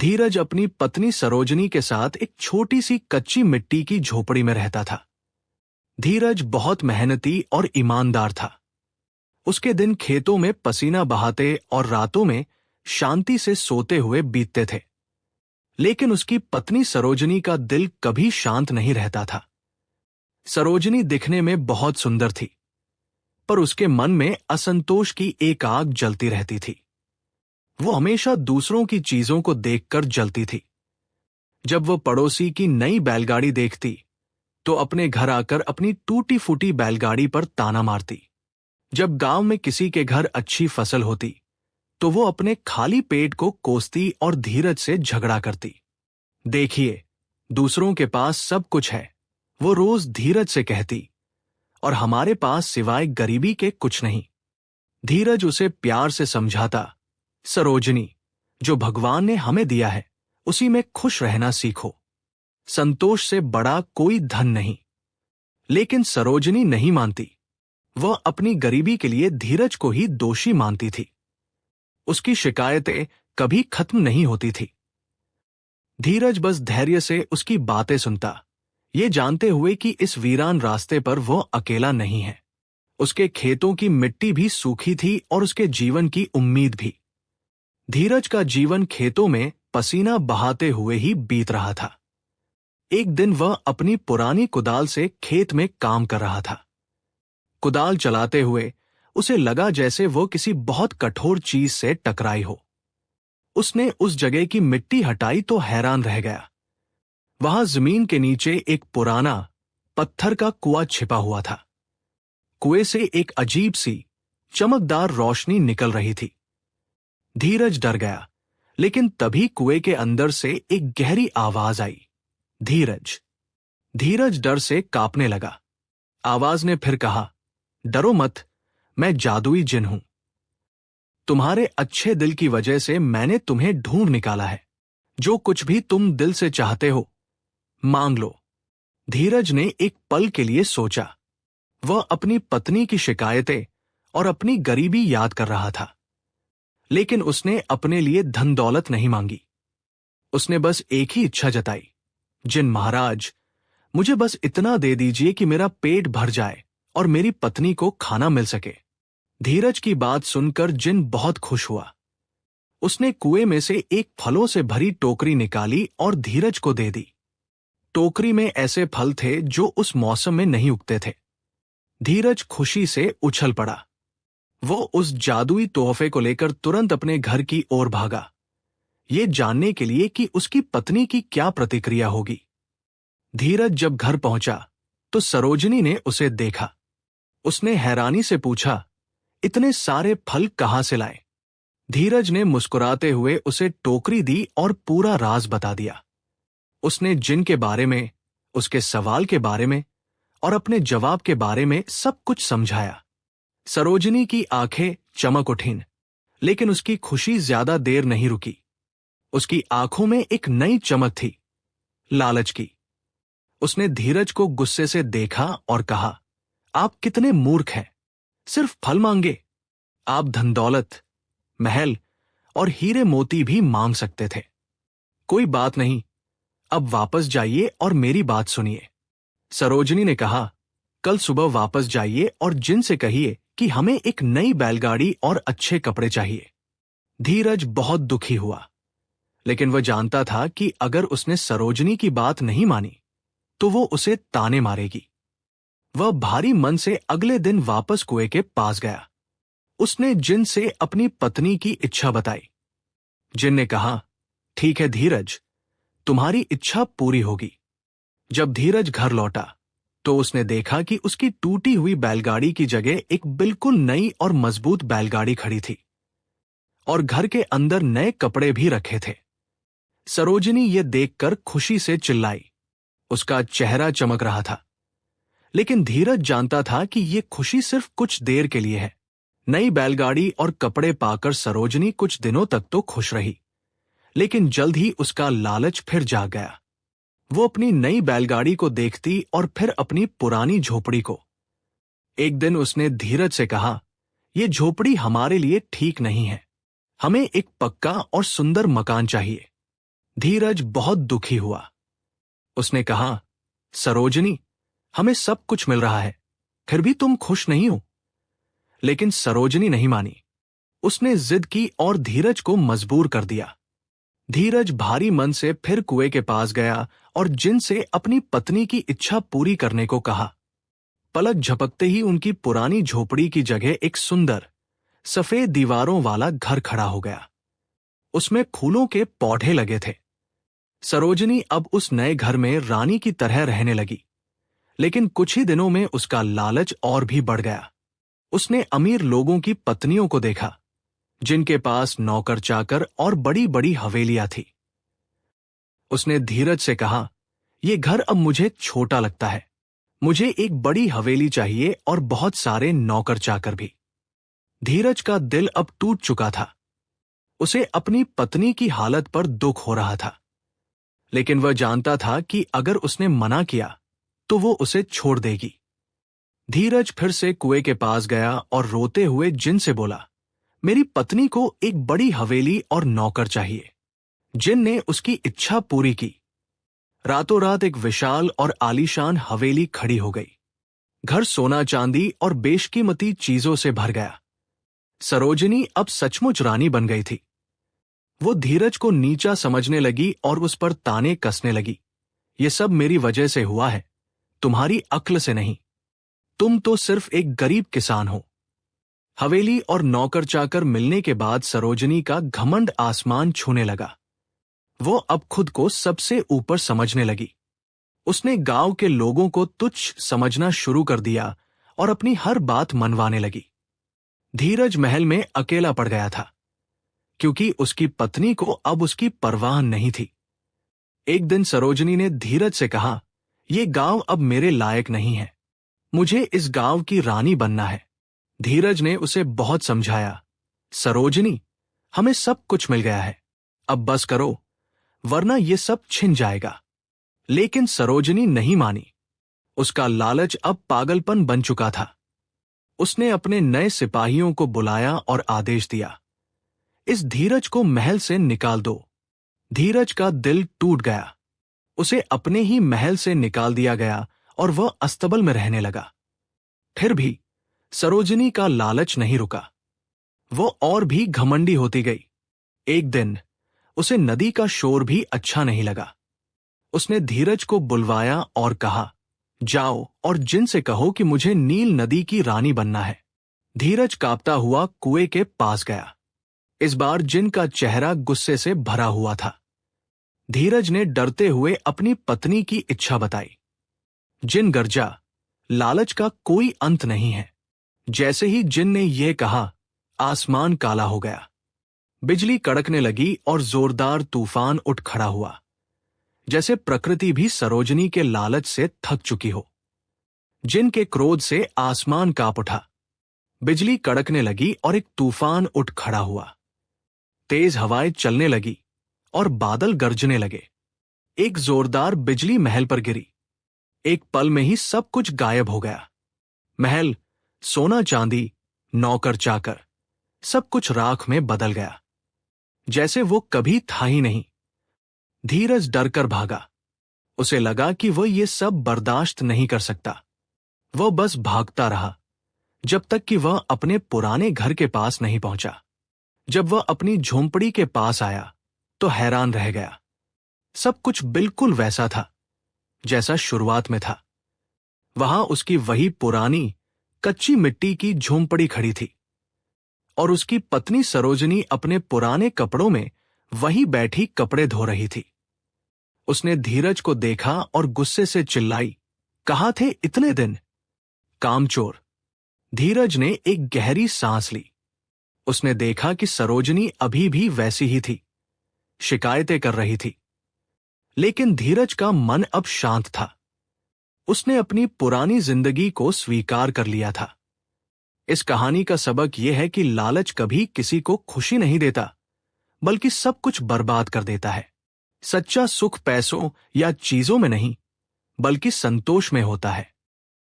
धीरज अपनी पत्नी सरोजनी के साथ एक छोटी सी कच्ची मिट्टी की झोपड़ी में रहता था। धीरज बहुत मेहनती और ईमानदार था। उसके दिन खेतों में पसीना बहाते और रातों में शांति से सोते हुए बीतते थे। लेकिन उसकी पत्नी सरोजनी का दिल कभी शांत नहीं रहता था। सरोजनी दिखने में बहुत सुंदर थी, पर उसके मन में असंतोष की एक आग जलती रहती थी। वो हमेशा दूसरों की चीजों को देखकर जलती थी। जब वो पड़ोसी की नई बैलगाड़ी देखती तो अपने घर आकर अपनी टूटी फूटी बैलगाड़ी पर ताना मारती। जब गांव में किसी के घर अच्छी फसल होती तो वो अपने खाली पेट को कोसती और धीरज से झगड़ा करती। देखिए, दूसरों के पास सब कुछ है, वो रोज धीरज से कहती, और हमारे पास सिवाय गरीबी के कुछ नहीं। धीरज उसे प्यार से समझाता, सरोजनी, जो भगवान ने हमें दिया है उसी में खुश रहना सीखो। संतोष से बड़ा कोई धन नहीं। लेकिन सरोजनी नहीं मानती। वह अपनी गरीबी के लिए धीरज को ही दोषी मानती थी। उसकी शिकायतें कभी खत्म नहीं होती थी। धीरज बस धैर्य से उसकी बातें सुनता, ये जानते हुए कि इस वीरान रास्ते पर वह अकेला नहीं है। उसके खेतों की मिट्टी भी सूखी थी और उसके जीवन की उम्मीद भी। धीरज का जीवन खेतों में पसीना बहाते हुए ही बीत रहा था। एक दिन वह अपनी पुरानी कुदाल से खेत में काम कर रहा था। कुदाल चलाते हुए उसे लगा जैसे वो किसी बहुत कठोर चीज से टकराई हो। उसने उस जगह की मिट्टी हटाई तो हैरान रह गया। वहां जमीन के नीचे एक पुराना पत्थर का कुआं छिपा हुआ था। कुएं से एक अजीब सी चमकदार रोशनी निकल रही थी। धीरज डर गया, लेकिन तभी कुएं के अंदर से एक गहरी आवाज आई, धीरज। धीरज डर से कांपने लगा। आवाज ने फिर कहा, डरो मत, मैं जादुई जिन हूं। तुम्हारे अच्छे दिल की वजह से मैंने तुम्हें ढूंढ निकाला है। जो कुछ भी तुम दिल से चाहते हो मांग लो। धीरज ने एक पल के लिए सोचा। वह अपनी पत्नी की शिकायतें और अपनी गरीबी याद कर रहा था। लेकिन उसने अपने लिए धन दौलत नहीं मांगी। उसने बस एक ही इच्छा जताई, जिन महाराज, मुझे बस इतना दे दीजिए कि मेरा पेट भर जाए और मेरी पत्नी को खाना मिल सके। धीरज की बात सुनकर जिन बहुत खुश हुआ। उसने कुएं में से एक फलों से भरी टोकरी निकाली और धीरज को दे दी। टोकरी में ऐसे फल थे जो उस मौसम में नहीं उगते थे। धीरज खुशी से उछल पड़ा। वो उस जादुई तोहफे को लेकर तुरंत अपने घर की ओर भागा, ये जानने के लिए कि उसकी पत्नी की क्या प्रतिक्रिया होगी। धीरज जब घर पहुंचा तो सरोजनी ने उसे देखा। उसने हैरानी से पूछा, इतने सारे फल कहां से लाए? धीरज ने मुस्कुराते हुए उसे टोकरी दी और पूरा राज बता दिया। उसने जिन के बारे में, उसके सवाल के बारे में और अपने जवाब के बारे में सब कुछ समझाया। सरोजनी की आंखें चमक उठीं, लेकिन उसकी खुशी ज्यादा देर नहीं रुकी। उसकी आंखों में एक नई चमक थी, लालच की। उसने धीरज को गुस्से से देखा और कहा, आप कितने मूर्ख हैं। सिर्फ फल मांगे? आप धन दौलत, महल और हीरे मोती भी मांग सकते थे। कोई बात नहीं, अब वापस जाइए और मेरी बात सुनिए। सरोजनी ने कहा, कल सुबह वापस जाइए और जिन से कहिए कि हमें एक नई बैलगाड़ी और अच्छे कपड़े चाहिए। धीरज बहुत दुखी हुआ, लेकिन वह जानता था कि अगर उसने सरोजनी की बात नहीं मानी तो वो उसे ताने मारेगी। वह भारी मन से अगले दिन वापस कुएं के पास गया। उसने जिन से अपनी पत्नी की इच्छा बताई। जिन ने कहा, ठीक है धीरज, तुम्हारी इच्छा पूरी होगी। जब धीरज घर लौटा तो उसने देखा कि उसकी टूटी हुई बैलगाड़ी की जगह एक बिल्कुल नई और मजबूत बैलगाड़ी खड़ी थी और घर के अंदर नए कपड़े भी रखे थे। सरोजनी ये देखकर खुशी से चिल्लाई। उसका चेहरा चमक रहा था, लेकिन धीरज जानता था कि ये खुशी सिर्फ कुछ देर के लिए है। नई बैलगाड़ी और कपड़े पाकर सरोजनी कुछ दिनों तक तो खुश रही, लेकिन जल्द ही उसका लालच फिर जाग गया। वो अपनी नई बैलगाड़ी को देखती और फिर अपनी पुरानी झोपड़ी को। एक दिन उसने धीरज से कहा, ये झोपड़ी हमारे लिए ठीक नहीं है। हमें एक पक्का और सुंदर मकान चाहिए। धीरज बहुत दुखी हुआ। उसने कहा, सरोजनी, हमें सब कुछ मिल रहा है, फिर भी तुम खुश नहीं हो। लेकिन सरोजनी नहीं मानी। उसने जिद की और धीरज को मजबूर कर दिया। धीरज भारी मन से फिर कुएं के पास गया और जिन से अपनी पत्नी की इच्छा पूरी करने को कहा। पलक झपकते ही उनकी पुरानी झोपड़ी की जगह एक सुंदर सफेद दीवारों वाला घर खड़ा हो गया। उसमें फूलों के पौधे लगे थे। सरोजनी अब उस नए घर में रानी की तरह रहने लगी। लेकिन कुछ ही दिनों में उसका लालच और भी बढ़ गया। उसने अमीर लोगों की पत्नियों को देखा, जिनके पास नौकर चाकर और बड़ी बड़ी हवेलियां थी। उसने धीरज से कहा, यह घर अब मुझे छोटा लगता है। मुझे एक बड़ी हवेली चाहिए और बहुत सारे नौकर चाकर भी। धीरज का दिल अब टूट चुका था। उसे अपनी पत्नी की हालत पर दुख हो रहा था। लेकिन वह जानता था कि अगर उसने मना किया तो वो उसे छोड़ देगी। धीरज फिर से कुएं के पास गया और रोते हुए जिन से बोला, मेरी पत्नी को एक बड़ी हवेली और नौकर चाहिए। जिन ने उसकी इच्छा पूरी की। रातों रात एक विशाल और आलीशान हवेली खड़ी हो गई। घर सोना चांदी और बेशकीमती चीजों से भर गया। सरोजनी अब सचमुच रानी बन गई थी। वो धीरज को नीचा समझने लगी और उस पर ताने कसने लगी। ये सब मेरी वजह से हुआ है, तुम्हारी अक्ल से नहीं। तुम तो सिर्फ एक गरीब किसान हो। हवेली और नौकर चाकर मिलने के बाद सरोजनी का घमंड आसमान छूने लगा। वो अब खुद को सबसे ऊपर समझने लगी। उसने गांव के लोगों को तुच्छ समझना शुरू कर दिया और अपनी हर बात मनवाने लगी। धीरज महल में अकेला पड़ गया था, क्योंकि उसकी पत्नी को अब उसकी परवाह नहीं थी। एक दिन सरोजनी ने धीरज से कहा, यह गांव अब मेरे लायक नहीं है। मुझे इस गांव की रानी बनना है। धीरज ने उसे बहुत समझाया, सरोजनी, हमें सब कुछ मिल गया है, अब बस करो, वरना ये सब छिन जाएगा। लेकिन सरोजनी नहीं मानी। उसका लालच अब पागलपन बन चुका था। उसने अपने नए सिपाहियों को बुलाया और आदेश दिया, इस धीरज को महल से निकाल दो। धीरज का दिल टूट गया। उसे अपने ही महल से निकाल दिया गया और वह अस्तबल में रहने लगा। फिर भी सरोजनी का लालच नहीं रुका। वो और भी घमंडी होती गई। एक दिन उसे नदी का शोर भी अच्छा नहीं लगा। उसने धीरज को बुलवाया और कहा, जाओ और जिन से कहो कि मुझे नील नदी की रानी बनना है। धीरज कांपता हुआ कुएं के पास गया। इस बार जिन का चेहरा गुस्से से भरा हुआ था। धीरज ने डरते हुए अपनी पत्नी की इच्छा बताई। जिन गर्जा, लालच का कोई अंत नहीं है। जैसे ही जिन ने यह कहा, आसमान काला हो गया। बिजली कड़कने लगी और जोरदार तूफान उठ खड़ा हुआ, जैसे प्रकृति भी सरोजनी के लालच से थक चुकी हो। जिन के क्रोध से आसमान कांप उठा। बिजली कड़कने लगी और एक तूफान उठ खड़ा हुआ। तेज हवाएं चलने लगी और बादल गरजने लगे। एक जोरदार बिजली महल पर गिरी। एक पल में ही सब कुछ गायब हो गया। महल, सोना चांदी, नौकर चाकर, सब कुछ राख में बदल गया, जैसे वो कभी था ही नहीं। धीरज डरकर भागा। उसे लगा कि वह ये सब बर्दाश्त नहीं कर सकता। वह बस भागता रहा, जब तक कि वह अपने पुराने घर के पास नहीं पहुंचा। जब वह अपनी झोंपड़ी के पास आया तो हैरान रह गया। सब कुछ बिल्कुल वैसा था जैसा शुरुआत में था। वहां उसकी वही पुरानी कच्ची मिट्टी की झोंपड़ी खड़ी थी और उसकी पत्नी सरोजनी अपने पुराने कपड़ों में वहीं बैठी कपड़े धो रही थी। उसने धीरज को देखा और गुस्से से चिल्लाई, कहाँ थे इतने दिन, कामचोर। धीरज ने एक गहरी सांस ली। उसने देखा कि सरोजनी अभी भी वैसी ही थी, शिकायतें कर रही थी। लेकिन धीरज का मन अब शांत था। उसने अपनी पुरानी जिंदगी को स्वीकार कर लिया था। इस कहानी का सबक यह है कि लालच कभी किसी को खुशी नहीं देता, बल्कि सब कुछ बर्बाद कर देता है। सच्चा सुख पैसों या चीजों में नहीं, बल्कि संतोष में होता है।